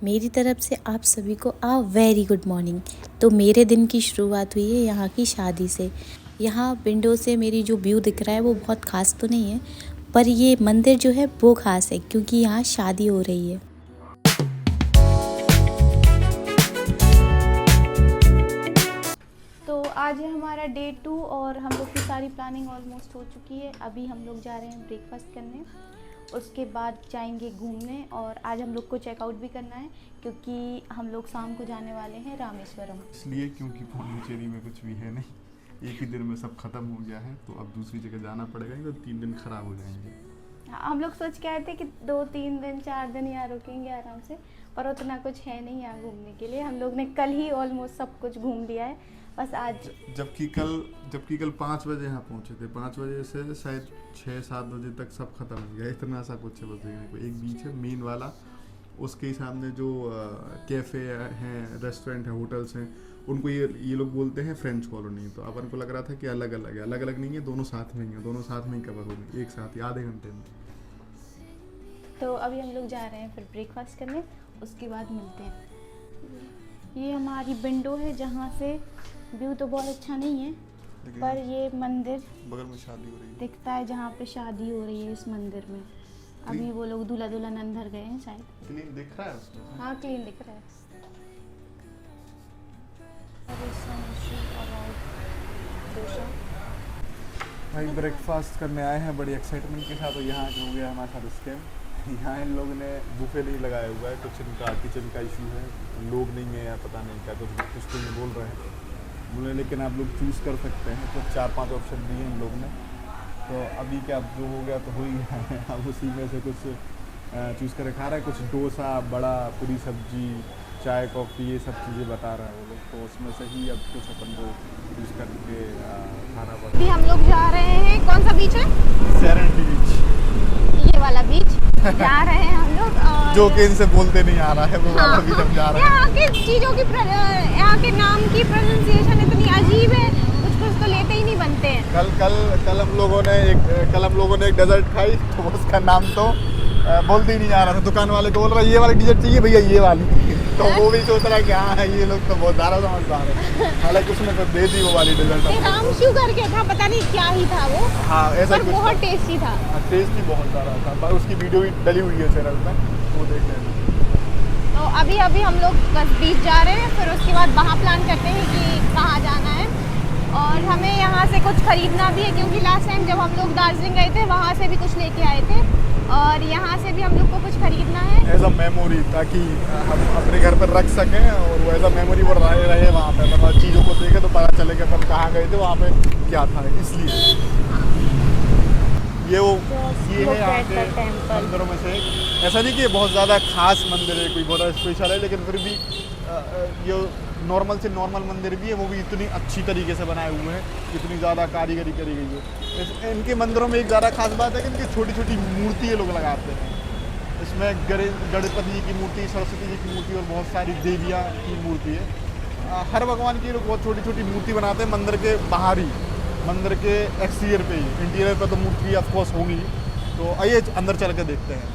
मेरी तरफ से आप सभी को वेरी गुड मॉर्निंग। तो मेरे दिन की शुरुआत हुई है यहाँ की शादी से। यहाँ विंडो से मेरी जो व्यू दिख रहा है वो बहुत ख़ास तो नहीं है, पर ये मंदिर जो है वो ख़ास है क्योंकि यहाँ शादी हो रही है। तो आज है हमारा डे 2 और हम लोग की सारी प्लानिंग ऑलमोस्ट हो चुकी है। अभी हम लोग जा रहे हैं ब्रेकफास्ट करने, उसके बाद जाएंगे घूमने और आज हम लोग को चेकआउट भी करना है क्योंकि हम लोग शाम को जाने वाले हैं रामेश्वरम। इसलिए क्योंकि पौंडीचेरी में कुछ भी है नहीं, एक ही दिन में सब खत्म हो गया है, तो अब दूसरी जगह जाना पड़ेगा, तो 3 दिन खराब हो जाएंगे। हम लोग सोच के आए थे कि 2-3 दिन 4 दिन यहाँ रुकेंगे आराम से, पर उतना कुछ है नहीं यहाँ घूमने के लिए। हम लोग ने कल ही ऑलमोस्ट सब कुछ घूम लिया है, बस आज जबकि कल 5 बजे यहाँ पहुँचे थे। 5 बजे से शायद 6-7 बजे तक सब खत्म हो गया, इतना सा कुछ है बस देखने को। एक बीच है मेन वाला, उसके सामने जो कैफ़े हैं, रेस्टोरेंट है, होटल्स हैं, उनको ये लोग बोलते हैं फ्रेंच कॉलोनी। तो अपन को लग रहा था कि अलग अलग है, अलग अलग नहीं है, दोनों साथ में ही है, दोनों साथ में ही कवर हो गए एक साथ ही आधे घंटे में। तो अभी हम लोग जा रहे हैं फिर ब्रेकफास्ट करने, उसके बाद मिलते हैं। ये हमारी विंडो है जहाँ से व्यू तो बहुत अच्छा नहीं है, पर ये मंदिर बगल में शादी हो रही है दिखता है जहाँ पे शादी हो रही है इस मंदिर में। अभी वो लोग दूल्हा दुल्हन अंदर गए हैं शायद। क्लीन दिख रहा है उसमें? हाँ क्लीन दिख रहा है। भाई ब्रेकफास्ट करने आए हैं बड़ी एक्साइटमेंट के साथ, तो यहाँ हो गया हमारे साथ स्कैम। यहाँ इन लोगों ने बुफे नहीं लगाया हुआ है, कुछ इनका किचन का इशू है, लोग नहीं है या पता नहीं क्या, कुछ तो ये बोल रहे हैं बोले, लेकिन आप लोग चूज़ कर सकते हैं। तो 4-5 ऑप्शन दिए इन लोग ने, तो अभी क्या जो हो गया तो हो ही गया है। अब उसी में से कुछ चूज़ करके खा रहा है, कुछ डोसा, बड़ा, पूरी सब्जी, चाय, कॉफ़ी, ये सब चीज़ें बता रहा है वो लोग। तो उसमें से ही अब कुछ अपन को चूज़ करके खाना पड़ा। अभी हम लोग जा रहे हैं, कौन सा बीच है? सेरेनिटी बीच, ये वाला बीच जा रहे हैं हम लोग। और जो कि इनसे बोलते नहीं आ रहा है वो वाला बीच हम जा रहे हैं। यहाँ के चीज़ों की यहाँ के नाम की प्रोनाउंसिएशन इतनी अजीब है, कुछ तो लेते ही नहीं बनते हैं। कल हम लोगों ने एक डेजर्ट खाई, तो उसका नाम तो बोलते ही नहीं आ रहा था। दुकान वाले को बोल रहा है ये वाली डेजर्ट चाहिए भैया, ये वाली। तो वो भी सोच रहा है कि हाँ ये लोग तो बहुत ज़्यादा समझदार है, हालांकि उसने तो दे दी वो वाली डेजर्ट। नाम क्यों करके था पता नहीं क्या ही था वो। हाँ ऐसा पर बहुत टेस्टी था। टेस्टी बहुत ज़्यादा था, उसकी वीडियो भी डली हुई है चैनल पर, वो देख लेना। तो अभी हम लोग बस बीच जा रहे हैं, फिर उसके बाद वहाँ प्लान करते हैं कि कहाँ जाना है। और हमें यहाँ से कुछ खरीदना भी है क्योंकि लास्ट टाइम जब हम लोग दार्जिलिंग गए थे वहाँ से भी कुछ लेके आए थे, और यहाँ से भी हम लोग को कुछ खरीदना है एज अ मेमोरी, ताकि हम अपने घर पर रख सकें और वो एज अ मेमोरी वो रहे वहाँ पे। मतलब चीज़ों को देखे तो पता चले कि अपन कहाँ गए थे, वहाँ पे क्या था। इसलिए ये है यहाँ के मंदिरों में से। ऐसा नहीं कि बहुत ज़्यादा खास मंदिर है, कोई बहुत स्पेशल है, लेकिन फिर भी ये नॉर्मल से नॉर्मल मंदिर भी है, वो भी इतनी अच्छी तरीके से बनाए हुए हैं, इतनी ज़्यादा कारीगरी करी गई है। इनके मंदिरों में एक ज़्यादा खास बात है कि इनकी छोटी छोटी मूर्ति ये लोग लगाते हैं। इसमें गणपति जी की मूर्ति, सरस्वती जी की मूर्ति और बहुत सारी देवियाँ की मूर्ति है। हर भगवान की लोग बहुत छोटी छोटी मूर्ति बनाते हैं मंदिर के बाहर ही, मंदिर के एक्सटीरियर पे ही। इंटीरियर पे तो मूर्ति ऑफकोर्स होंगी। तो आइए अंदर चल के देखते हैं।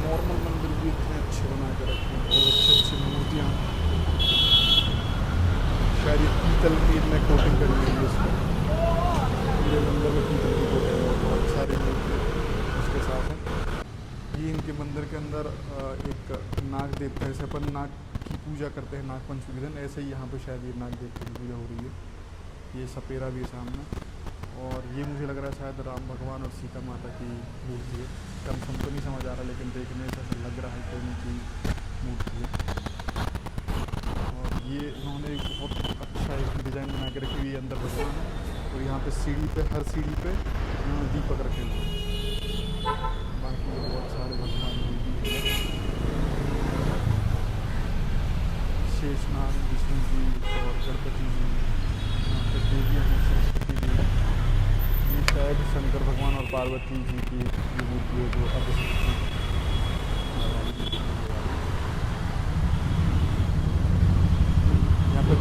नॉर्मल मंदिर भी इतने अच्छे बना के रखे हैं, बहुत अच्छी मूर्तियाँ। शायद ये पीतल की इनमें कोटिंग करी गई है इसमें, पूरे मंदिर में पीतल की कोटिंग है, बहुत सारी मूर्तियाँ उसके साथ हैं। ये इनके मंदिर के अंदर एक नाग देवता है, जैसे अपन नाग की पूजा करते हैं नाग पंचमी के दिन, ऐसे ही यहाँ पे शायद ये नाग देवता की पूजा हो रही है। ये सपेरा भी है सामने, और ये मुझे लग रहा है शायद राम भगवान और सीता माता की मूर्ति है। कंफर्म तो नहीं समझ आ रहा, लेकिन देखने से ऐसा लग रहा है कि उनकी मूर्ति है। और ये उन्होंने एक बहुत अच्छा एक डिज़ाइन बना के रखी हुई है अंदर भगवान है, और यहाँ पे सीढ़ी पे, हर सीढ़ी पे उन्होंने दीपक रखे हुए हैं। बाकी बहुत सारे भगवान जी भी हैं, शेषनाग, विष्णु जी और गणपति जी, यहाँ पे देवियाँ हैं, सरस्वती जी। ये शायद शंकर भगवान और पार्वती जी की मूर्ति है जो अब यहाँ पे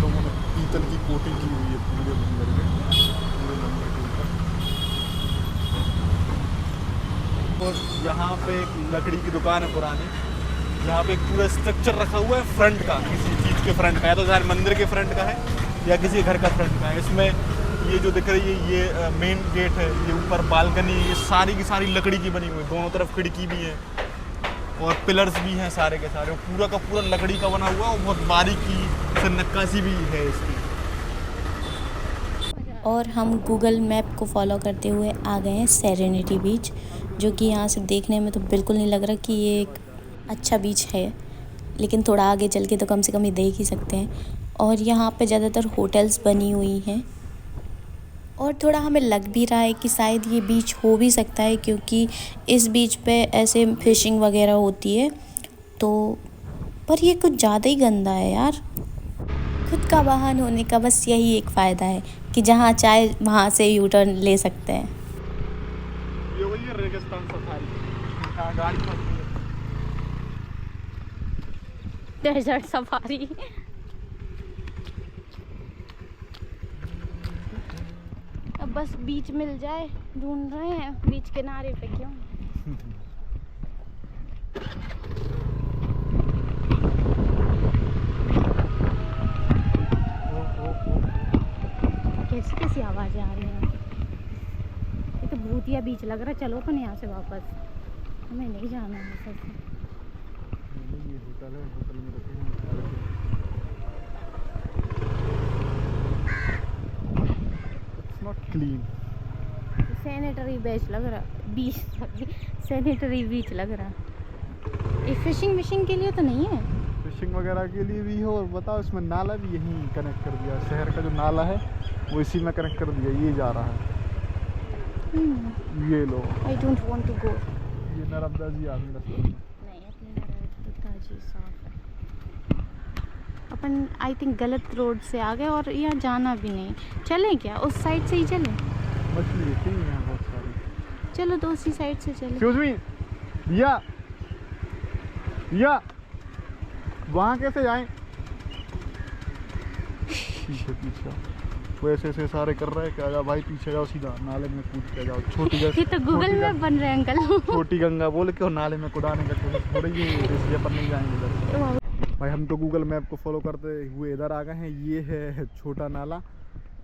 और यहाँ पे एक लकड़ी की दुकान है पुरानी, यहाँ पे एक पूरा स्ट्रक्चर रखा हुआ है फ्रंट का, किसी चीज़ के फ्रंट का, या तो शायद मंदिर के फ्रंट का है या किसी घर का फ्रंट का है। इसमें ये जो दिख रही है ये मेन गेट है, ये ऊपर बालकनी, ये सारी की सारी लकड़ी की बनी हुई है, दोनों तरफ खिड़की भी है और पिलर्स भी हैं सारे के सारे, पूरा का पूरा लकड़ी का बना हुआ है और बहुत बारीकी से नक्काशी भी है इसकी। और हम गूगल मैप को फॉलो करते हुए आ गए हैं सेरेनिटी बीच, जो कि यहाँ से देखने में तो बिल्कुल नहीं लग रहा कि ये एक अच्छा बीच है, लेकिन थोड़ा आगे चल के तो कम से कम ये देख ही सकते हैं। और यहाँ पे ज़्यादातर होटल्स बनी हुई हैं और थोड़ा हमें लग भी रहा है कि शायद ये बीच हो भी सकता है, क्योंकि इस बीच पे ऐसे फिशिंग वगैरह होती है। तो पर ये कुछ ज़्यादा ही गंदा है यार। खुद का वाहन होने का बस यही एक फ़ायदा है कि जहाँ चाहे वहाँ से यू टर्न ले सकते हैं। ये वही है रेगिस्तान सफारी, हाँ, गाड़ी फंस गई है। Desert safari. अब बस बीच मिल जाए, ढूंढ रहे हैं बीच किनारे पे क्यों। कैसी कैसी आवाजें आ रही हैं। ये तो भूतिया बीच लग रहा है। चलो अपन यहाँ से वापस, हमें नहीं जाना है सच में। ये होटल है, होटल में रखे हैं। It's not clean. सैनिटरी बीच लग रहा, बीच सैनिटरी बीच लग रहा। ये फिशिंग विशिंग के लिए तो नहीं है। फिशिंग वगैरह के लिए भी हो, और बताओ इसमें नाला भी यहीं कनेक्ट कर दिया, शहर का जो नाला है वो इसी में कनेक्ट कर दिया, ये जा रहा है। ये लो, I don't want to go. ये नर्मदा जी आ गई रास्ते में। नहीं, अपनी नर्मदा जी साफ है। अपन आई थिंक गलत रोड से आ गए और यहाँ जाना भी नहीं। चलें क्या, उस साइड से ही चलें? मछली देखेंगे यहाँ बहुत सारी। चलो तो उसी साइड से चलें। एक्सक्यूज मी, या वहाँ कैसे जाएं? पीछे पीछे वो ऐसे सारे कर रहे हैं, क्या भाई पीछे जाओ, सीधा नाले में कूद के जाओ। छोटी ये तो गूगल मैप बन रहे हैं अंकल। छोटी गंगा बोल के और नाले में कुदाने का कोशिश हो रही है, इसलिए अपन नहीं जाएंगे इधर। भाई हम तो गूगल मैप को फॉलो करते हुए इधर आ गए हैं। ये है छोटा नाला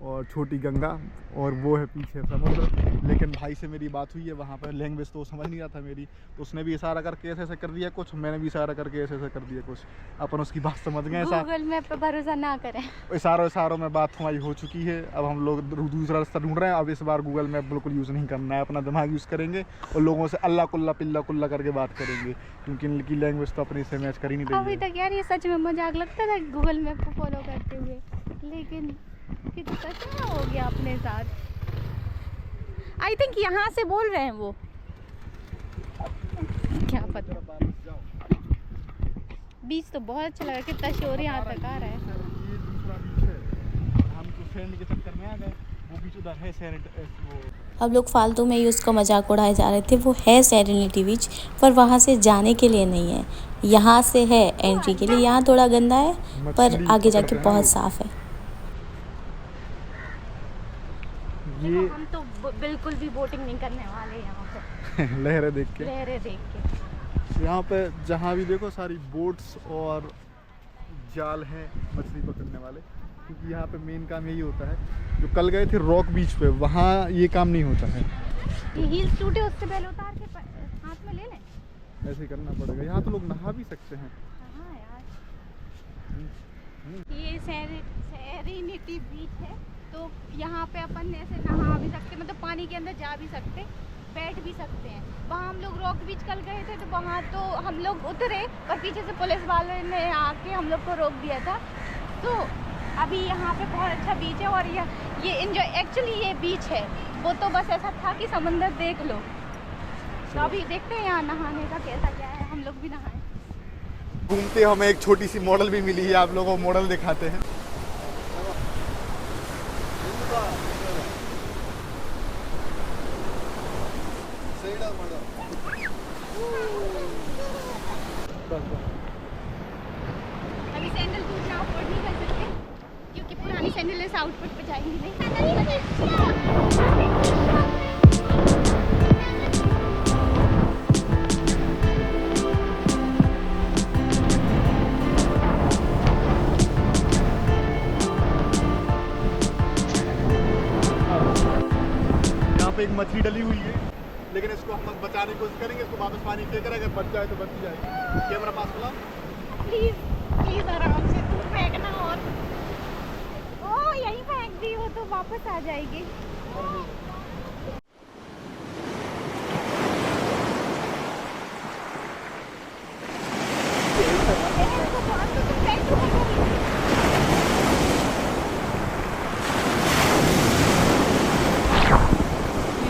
और छोटी गंगा, और वो है पीछे समुद्र। लेकिन भाई से मेरी बात हुई है वहाँ पर, लैंग्वेज तो समझ नहीं रहा था मेरी, तो उसने भी इशारा करके ऐसे ऐसे कर दिया कुछ, मैंने भी इशारा करके ऐसे ऐसे कर दिया कुछ, अपन उसकी बात समझ गए। गूगल मैप पे भरोसा ना करें। इशारों में बात हमारी हो चुकी है। अब हम लोग दूसरा रास्ता ढूंढ रहे हैं। अब इस बार गूगल मैप बिल्कुल यूज़ नहीं करना है, अपना दिमाग यूज़ करेंगे और लोगों से अल्लाह कुल्ला पिल्ला कुल्ला करके बात करेंगे, क्योंकि इनकी लैंग्वेज तो अपनी से मैच कर ही नहीं रही अभी तक यार ये सच में मजाक लगता था गूगल मैप को फॉलो करते हुए, लेकिन फिर सच में हो गया अपने साथ। आई थिंक यहाँ से बोल रहे हैं वो, क्या पता। बीच तो बहुत अच्छा लगा, कितना शोर यहाँ तक आ रहा है। ये दूसरा बीच है, हम तो फ्रेंड के चक्कर में आ गए, वो बीच उधर है वो। अब लोग फालतू में ही उसका मजाक उड़ाए जा रहे थे। वो है सेरेनिटी बीच, पर वहाँ से जाने के लिए नहीं है, यहाँ से है एंट्री के लिए। यहाँ थोड़ा गंदा है पर आगे जाके बहुत साफ़ है। ये हम तो बिल्कुल भी बोटिंग नहीं करने वाले यहाँ पे। लहरें देख के, लहरें देख के। यहाँ पे जहाँ भी देखो सारी बोट्स और जाल हैं मछली पकड़ने वाले, क्योंकि यहाँ पे मेन काम यही होता है। जो कल गए थे रॉक बीच पे, वहाँ ये काम नहीं होता है। ये हील्स टूटे उससे पहले उतार के हाथ में ले लें। ऐसे ही करना पड़ेगा। यहाँ तो लोग नहा भी सकते हैं। हाँ यार, ये सेरेनिटी बीच है, तो यहाँ पे अपन ऐसे नहा भी सकते, मतलब पानी के अंदर जा भी सकते, बैठ भी सकते हैं। वहाँ हम लोग रॉक बीच कल गए थे, तो वहाँ तो हम लोग उतरे और पीछे से पुलिस वाले ने आके हम लोग को रोक दिया था। तो अभी यहाँ पे बहुत अच्छा बीच है, और ये एंजॉय, एक्चुअली ये बीच है, वो तो बस ऐसा था कि समंदर देख लो। तो अभी देखते हैं यहाँ नहाने का कैसा क्या है, हम लोग भी नहाएं। घूमते हमें एक छोटी सी मॉडल भी मिली है, आप लोगों को मॉडल दिखाते हैं। अभी सैंडल दूसरा आउटपुट नहीं कर सकते, क्योंकि पुरानी सैंडल इस आउटपुट पे जाएंगी नहीं। अच्छी डली हुई है, लेकिन इसको हम बचाने की कोशिश करेंगे। इसको वापस पानी फेंक करें, अगर बच जाए तो बच जाएगी। कैमरा पास खुला, प्लीज प्लीज आराम से तू फेंकना। और ओ यही फेंक दी हो तो वापस आ जाएगी।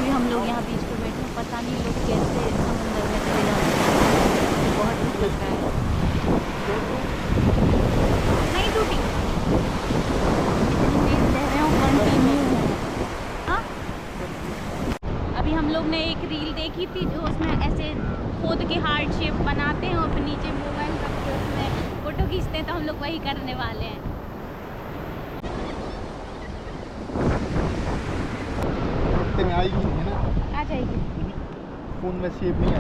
हम लोग यहाँ बीच पे बैठे हैं, पता नहीं लोग कैसे समंदर में चले जाते हैं, बहुत दुख लग रहा है। नहीं टूटी। हाँ? अभी हम लोग ने एक रील देखी थी जो उसमें ऐसे खोद के हार्ट शेप बनाते हैं और फिर नीचे मोबाइल रख के उसमें फोटो खींचते हैं, तो हम लोग वही करने वाले हैं। में आएगी नहीं है ना, आ जाएगी। फोन में शेप नहीं है।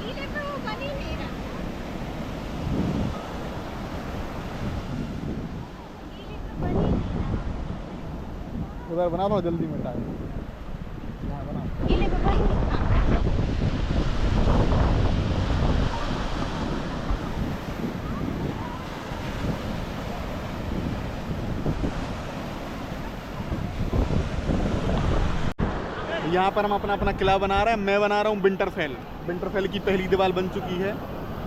ये तो बन ही नहीं रहा। ये तो बन ही नहीं रहा। उधर बना दो, जल्दी में टाइम यहाँ बना। ये ले बन ही नहीं रहा। यहाँ पर हम अपना अपना किला बना रहे हैं। मैं बना रहा हूँ विंटरफेल। विंटरफेल की पहली दीवार बन चुकी है।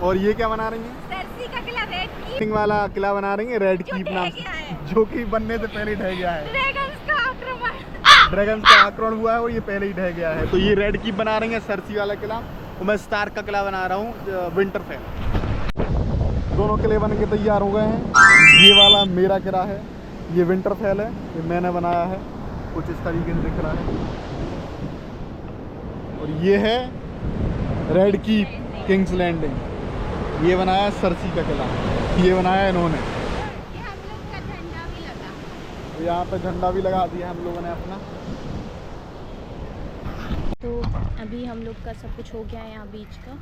और ये क्या बना रही हैं? सरसी का किला रेड कीप वाला किला बना रही है, रेड जो कीप ढह नाम गया है। से, जो कि बनने से पहले ही ढह गया है। ड्रैगन्स का आक्रमण। ड्रैगन्स का आक्रमण हुआ है और ये पहले ही ढह गया है। तो ये रेड कीप बना रही है, सरसी वाला किला, और मैं स्टार्क का किला बना रहा हूँ, विंटरफेल। दोनों किले बन के तैयार हो गए हैं। ये वाला मेरा किला है, ये विंटरफेल है, ये मैंने बनाया है, कुछ इस तरीके से दिख रहा है। और ये है रेड कीप, किंग्स लैंडिंग। ये बनाया है सरसी का किला, ये बनाया है इन्होंने। ये हम लोग का झंडा भी लगा। तो यहाँ पे झंडा भी लगा दिया हम लोगों ने अपना। तो अभी हम लोग का सब कुछ हो गया है यहाँ बीच का।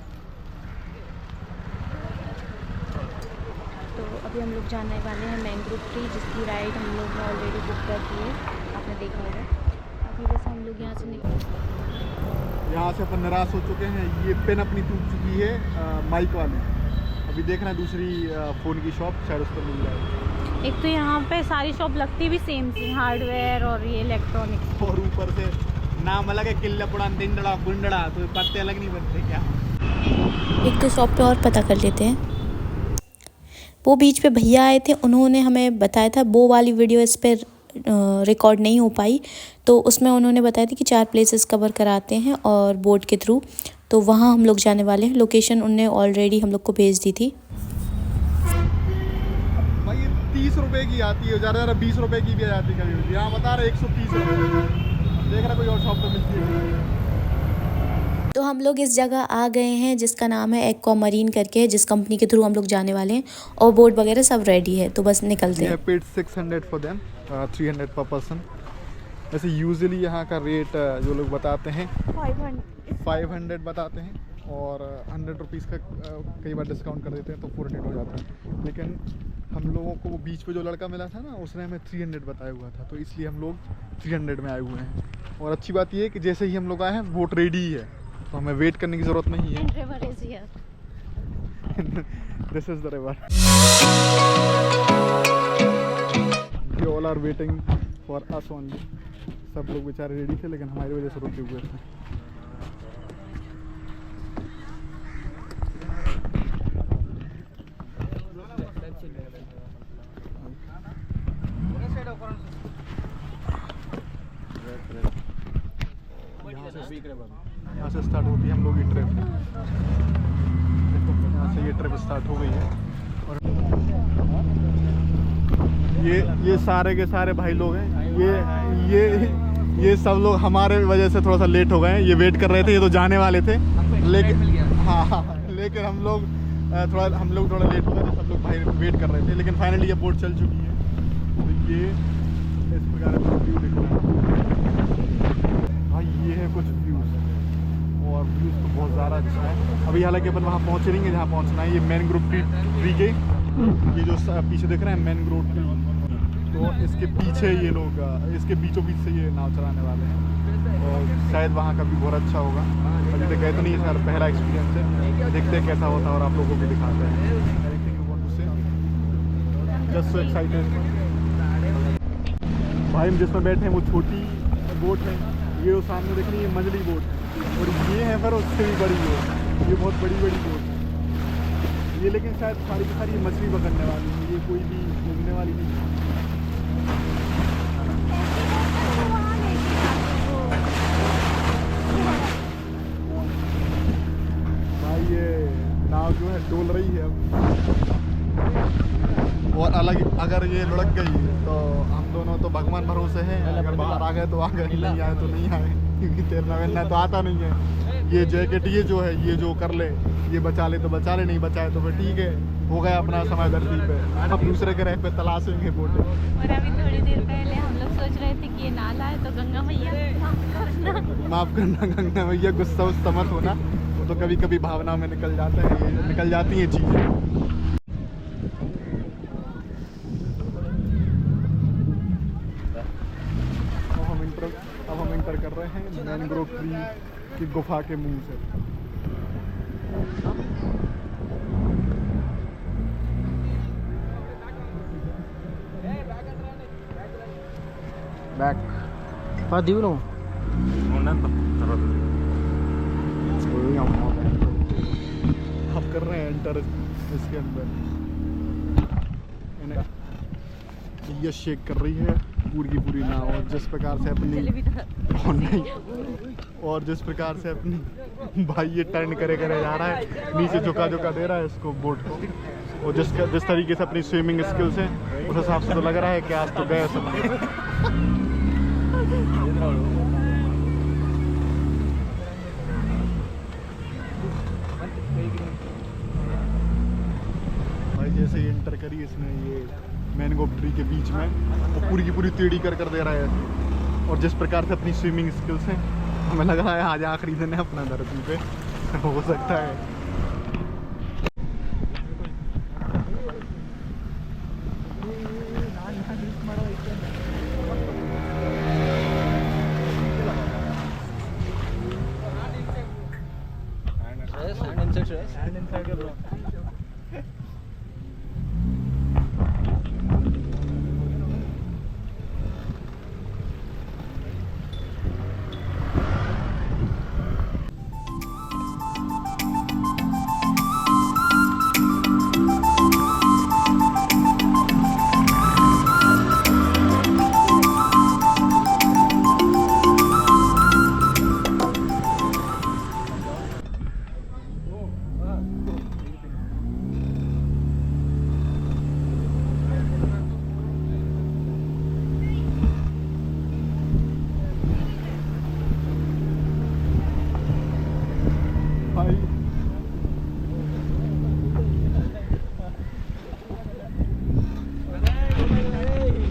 तो अभी हम लोग जाने वाले हैं मैंग्रोव ट्री, जिसकी राइड हम लोग ने ऑलरेडी बुक कर दी है, आपने देखा होगा। अभी बस हम लोग यहाँ से निकल, यहाँ से अपन निराश हो चुके हैं। ये पेन अपनी टूट चुकी है, माइक वाली। अभी देखना है दूसरी फ़ोन की शॉप, शायद उस पर मिल जाए। एक तो यहाँ पे सारी शॉप लगती भी सेम सी, हार्डवेयर और ये इलेक्ट्रॉनिक्स। और ऊपर से नाम अलग है, किल्ला पुड़ा दिंडड़ा गुंडड़ा, तो पत्ते अलग नहीं बनते क्या? एक तो शॉप पे और पता कर लेते हैं। वो बीच पे भैया आए थे, उन्होंने हमें बताया था वो वाली वीडियो इस पर रिकॉर्ड नहीं हो पाई, तो उसमें उन्होंने बताया था कि 4 प्लेसेस कवर कराते हैं और बोट के थ्रू, तो वहाँ हम लोग जाने वाले हैं। लोकेशन उनने ऑलरेडी हम लोग को भेज दी थी। भाई ये 30 रुपए की आती है, ज़्यादा 20 रुपए की भी आ जाती है कभी। यहाँ बता रहे 130 रुपये। देख रहा कोई और शॉप पे मिलती है। तो हम लोग इस जगह आ गए हैं जिसका नाम है एक्वामरीन करके है, जिस कंपनी के थ्रू हम लोग जाने वाले हैं, और बोट वगैरह सब रेडी है, तो बस निकलते हैं। पेड 600 फॉर देम, 300 पर पर्सन। वैसे यूजुअली यहाँ का रेट जो लोग बताते हैं 500 बताते हैं, और 100 रुपीज़ का कई बार डिस्काउंट कर देते हैं तो 400 हो जाता है। लेकिन हम लोगों को वो बीच पे जो लड़का मिला था ना, उसने हमें 300 बताया हुआ था, तो इसलिए हम लोग 300 में आए हुए हैं। और अच्छी बात ये है कि जैसे ही हम लोग आए हैं बोट रेडी ही है, तो हमें वेट करने की ज़रूरत नहीं है। This is the river. We all are waiting for us only. सब लोग बेचारे रेडी थे, लेकिन हमारी वजह से रुके हुए थे। यहाँ से स्टार्ट होती है हम लोग की ट्रिप। यहाँ से ये ट्रिप स्टार्ट हो गई है। और ये सारे के सारे भाई लोग हैं। ये सब लोग हमारे वजह से थोड़ा सा लेट हो गए हैं। ये वेट कर रहे थे, ये तो जाने वाले थे, लेकिन हाँ लेकिन हम लोग थोड़ा लेट हो गए थे। सब लोग भाई वेट कर रहे थे, लेकिन फाइनली ये बोट चल चुकी है। तो ये इस प्रकार का व्यू दिख रहा है भाई। ये है कुछ व्यूज़, और व्यूज़ तो बहुत ज़्यादा अच्छा है। अभी हालांकि अपन वहाँ पहुँच नहीं है जहाँ पहुँचना है। ये मैनग्रोव ट्री के ये जो पीछे देख रहे हैं मैनग्रोव ट्री, तो इसके पीछे ये लोग इसके बीचों बीच से ये नाव चलाने वाले हैं और शायद वहाँ का भी बहुत अच्छा होगा। अभी तक गए तो नहीं है सर, पहला एक्सपीरियंस है, देखते हैं कैसा होता है और आप लोगों को भी दिखाते हैं। एनीथिंग यू वांट टू से? Just so excited. भाई हम जिसमें बैठे हैं वो छोटी बोट है, ये वो सामने देख रही है मंझली बोट है, और ये है फिर उससे भी बड़ी बोट, ये बहुत बड़ी बड़ी बोट है ये, लेकिन शायद सारी की सारी मछली पकड़ने वाली है, ये कोई भी घूमने वाली नहीं है। भाई ये नाव जो है डोल रही है अब, और अलग अगर ये लुढ़क गई तो हम दोनों तो भगवान भरोसे हैं, अगर बाहर आ गए तो आ गए, नहीं आए तो नहीं आए, क्योंकि तैरना वैरना तो आता नहीं है। ये जैकेट ये जो है ये जो कर ले, ये बचा ले तो बचा ले, नहीं बचाए तो फिर ठीक है, हो गया अपना समय धरती पे। अब दूसरे ग्रह पे तलाशेंगे बोटें। और अभी थोड़ी देर पहले हम लोग सोच रहे थे कि ये नाला है, तो गंगा मैया माफ़ करना गंगा मैया, गुस्सा उस्सा मत होना, वो तो कभी कभी भावना में निकल जाता है, ये निकल जाती हैं चीज़ें। अब हम इंटर कर रहे हैं मैनग्रोव ट्री की गुफा के मुंह से। बैक अब कर रहे हैं एंटर इसके अंदर। ये शेक कर रही है पूरी की पूरी नाव, और जिस प्रकार से अपनी और जिस प्रकार से अपनी भाई ये टर्न करे जा रहा है, नीचे झुका दे रहा है इसको बोट को, और जिस तरीके से अपनी स्विमिंग स्किल्स है उस हिसाब से तो लग रहा है कि आज तो गए सब। भाई जैसे ही एंटर करी इसने ये मैनग्रोव ट्री के बीच में, वो पूरी की पूरी टेढ़ी कर दे रहा है, और जिस प्रकार से अपनी स्विमिंग स्किल्स हैं हमें लग रहा है आज आखिरी दिन है अपना धरती पे, हो सकता है।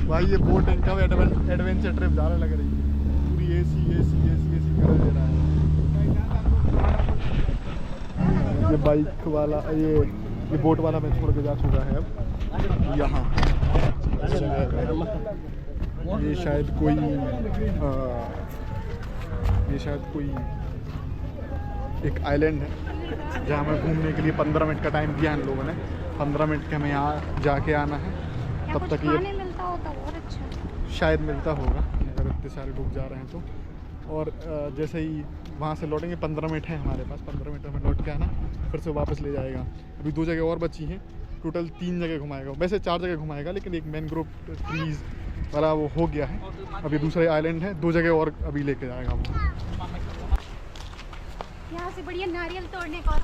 भाई ये बोटिंग का एडवेंचर ट्रिप ज़्यादा लग रही है, पूरी एसी कर दे रहा है। ये बाइक वाला ये बोट वाला मैं छोड़ के जा चुका है अब यहाँ। ये शायद कोई एक आइलैंड है जहाँ हमें घूमने के लिए 15 मिनट का टाइम दिया इन लोगों ने। 15 मिनट के हमें यहाँ जाके आना है, तब तक ये मिलता होता और अच्छा शायद मिलता होगा अगर इतने सारे लोग जा रहे हैं तो। और जैसे ही वहाँ से लौटेंगे 15 मिनट है हमारे पास, 15 मिनट में लौट के आना, फिर से वापस ले जाएगा। अभी 2 जगह और बची हैं, टोटल 3 जगह घुमाएगा, वैसे 4 जगह घुमाएगा, लेकिन एक मैनग्रोव ट्रीज वाला वो हो गया है। अभी दूसरे आइलैंड है, 2 जगह और अभी लेके जाएगा वो। यहाँ से बढ़िया नारियल तोड़ने का।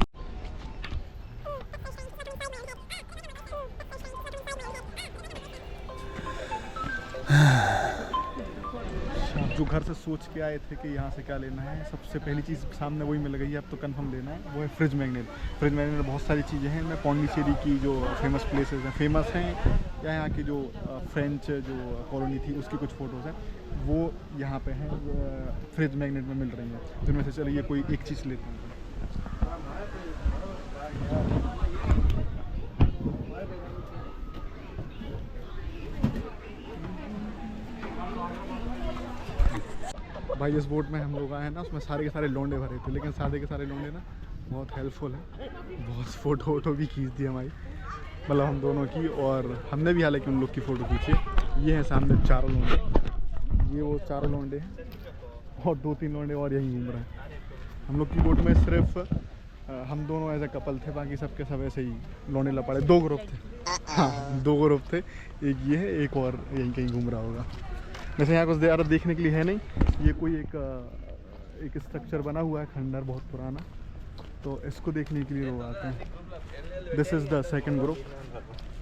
जो घर से सोच के आए थे कि यहाँ से क्या लेना है, सबसे पहली चीज़ सामने वही मिल गई है। अब तो कंफर्म लेना है, वो है फ्रिज मैग्नेट। फ्रिज मैग्नेट में बहुत सारी चीज़ें हैं। मैं पौंडीचेरी की जो फेमस प्लेसेस हैं, फेमस हैं, या यहाँ की जो फ्रेंच जो कॉलोनी थी उसकी कुछ फ़ोटोज़ हैं, वो यहाँ पे हैं, फ्रिज मैग्नेट में मिल रही हैं। तो इनमें से चलिए कोई एक चीज़ लेते हैं। भाई इस बोट में हम लोग आए हैं ना, उसमें सारे के सारे लौंडे भरे थे, लेकिन सारे के सारे लौंडे ना बहुत हेल्पफुल हैं, बहुत फ़ोटो भी खींच दी हमारी, मतलब हम दोनों की, और हमने भी हालांकि उन लोग की फ़ोटो खींची। ये हैं सामने चारों लौंडे, ये वो चारों लौंडे हैं, और 2-3 लौंडे और यहीं घूम रहे हैं। हम लोग की बोट में सिर्फ हम दोनों एज ए कपल थे, बाकी सबके सब ऐसे ही लौंडे लपड़े। 2 ग्रुप थे, हाँ 2 ग्रुप थे, एक ये है, एक और यहीं कहीं घूम रहा होगा। वैसे यहाँ कुछ ज़्यादा देखने के लिए है नहीं, ये कोई एक स्ट्रक्चर बना हुआ है, खंडर बहुत पुराना, तो इसको देखने के लिए लोग आते हैं। This is the second group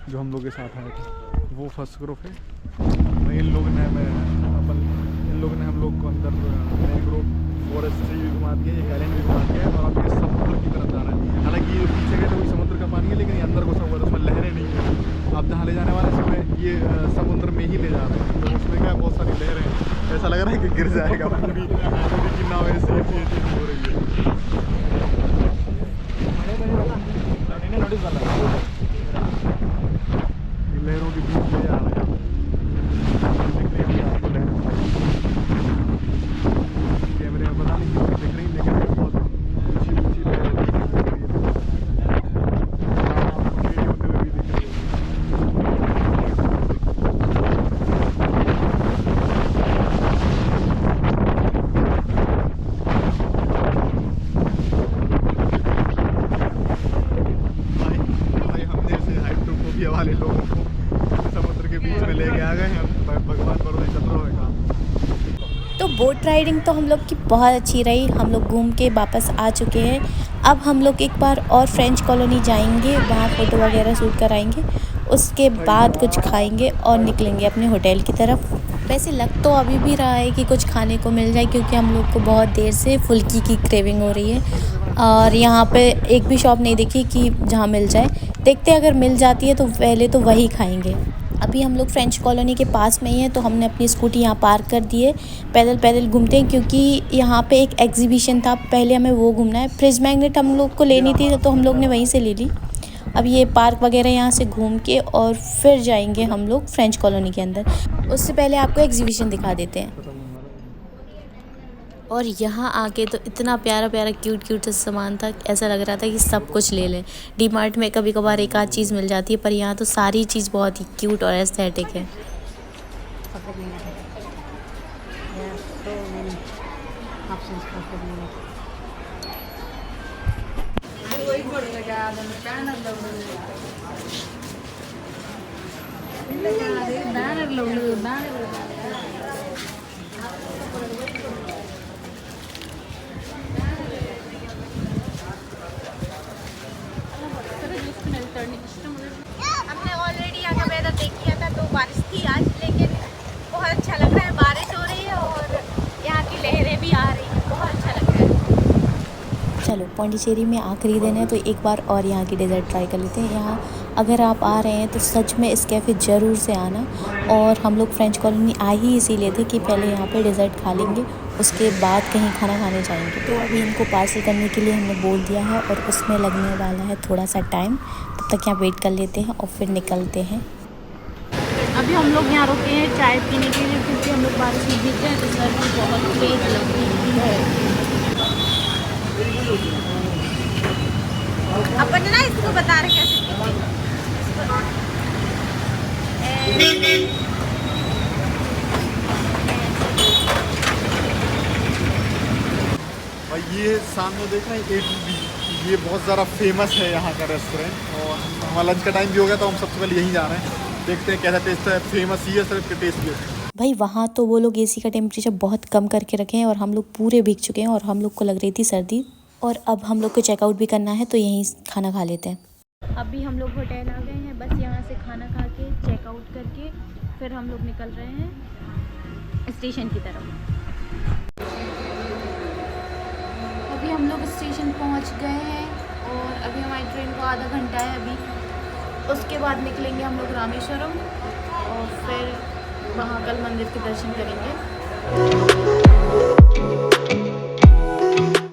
जो हम लोग के साथ आए थे, वो फर्स्ट ग्रुप है। इन लोग ने हम लोग को अंदर मेन ग्रुप फॉरेस्ट से भी घुमा दिया, एक आइलैंड भी घुमा दिया है, और अब ये समुद्र की तरफ जा रहा है। हालांकि ये पीछे गए तो वही समुद्र का पानी है, लेकिन ये अंदर घुसा हुआ है, उसमें लहरें नहीं हैं। आप जहाँ ले जाने वाले हैं ये समुद्र में ही ले जा रहे हैं, तो उसमें क्या बहुत सारी लहरें हैं, ऐसा लग रहा है कि गिर जाएगा। पूरी की नाव ऐसे हो रही है। लहरों के बीच में जा रहे हैं, कैमरे में पता नहीं क्यों दिख रही, लेकिन बहुत ऊंची ऊंची लहरें दिख रही है। वाले लोगों को समुद्र के बीच में लेके आ गए हैं, भगवान भरोसे चल रहा है काम। तो बोट राइडिंग तो हम लोग की बहुत अच्छी रही, हम लोग घूम के वापस आ चुके हैं। अब हम लोग एक बार और फ्रेंच कॉलोनी जाएंगे, वहाँ फ़ोटो वगैरह शूट कराएंगे, उसके बाद कुछ खाएंगे और निकलेंगे अपने होटल की तरफ। वैसे लग तो अभी भी रहा है कि कुछ खाने को मिल जाए, क्योंकि हम लोग को बहुत देर से फुल्की की क्रेविंग हो रही है, और यहाँ पे एक भी शॉप नहीं देखी कि जहाँ मिल जाए। देखते हैं, अगर मिल जाती है तो पहले तो वही खाएंगे। अभी हम लोग फ्रेंच कॉलोनी के पास में ही हैं, तो हमने अपनी स्कूटी यहाँ पार्क कर दी है। पैदल घूमते हैं, क्योंकि यहाँ पे एक एग्जीबिशन था, पहले हमें वो घूमना है। फ्रिज मैग्नेट हम लोग को लेनी थी, तो हम लोग ने वहीं से ले ली। अब ये पार्क वगैरह यहाँ से घूम के और फिर जाएंगे हम लोग फ्रेंच कॉलोनी के अंदर। उससे पहले आपको एग्जीबिशन दिखा देते हैं। और यहाँ आके तो इतना प्यारा क्यूट सा सामान था, ऐसा लग रहा था कि सब कुछ ले लें। डी मार्ट में कभी कभार एक आध चीज़ मिल जाती है, पर यहाँ तो सारी चीज़ बहुत ही क्यूट और एस्थेटिक है। हमने ऑलरेडी यहाँ का वेदर देख लिया था, तो बारिश थी आज, लेकिन बहुत अच्छा लग रहा है। बारिश हो रही है और यहाँ की लहरें भी आ रही हैं, बहुत अच्छा लग रहा है। चलो पौंडीचेरी में आखिरी दिन है, तो एक बार और यहाँ की डेज़र्ट ट्राई कर लेते हैं। यहाँ अगर आप आ रहे हैं तो सच में इस कैफ़े ज़रूर से आना। और हम लोग फ्रेंच कॉलोनी आए ही इसीलिए थे कि पहले यहाँ पे डेज़र्ट खा लेंगे, उसके बाद कहीं खाना खाने जाएंगे। तो अभी इनको पार्सल करने के लिए हमने बोल दिया है, और उसमें लगने वाला है थोड़ा सा टाइम। तब तक यहाँ वेट कर लेते हैं और फिर निकलते हैं। अभी हम लोग यहाँ रुके हैं चाय पीने के लिए, क्योंकि हम लोग बारिश में भीग गए, तो सर्दी बहुत तेज लग रही है। अपन ना इसको बता रहे कैसे भाई ये सामने देख रहे हैं A2B, ये बहुत ज़्यादा फेमस है यहाँ का रेस्टोरेंट, और हमारा लंच का टाइम भी हो गया, तो हम सबसे पहले यहीं जा रहे हैं। देखते हैं कैसा टेस्ट है, फेमस ही है, सिर्फ के टेस्ट भी है। भाई वहाँ तो वो लोग एसी का टेम्परेचर बहुत कम करके रखे हैं, और हम लोग पूरे भीग चुके हैं, और हम लोग को लग रही थी सर्दी। और अब हम लोग को चेकआउट भी करना है, तो यहीं खाना खा लेते हैं। अभी हम लोग होटल आ गए हैं, बस यहाँ से खाना खा के चेकआउट करके फिर हम लोग निकल रहे हैं स्टेशन की तरफ। फाइनली हम लोग स्टेशन पहुंच गए हैं और अभी हमारी ट्रेन को आधा घंटा है अभी। उसके बाद निकलेंगे हम लोग रामेश्वरम और फिर महाकाल मंदिर के दर्शन करेंगे।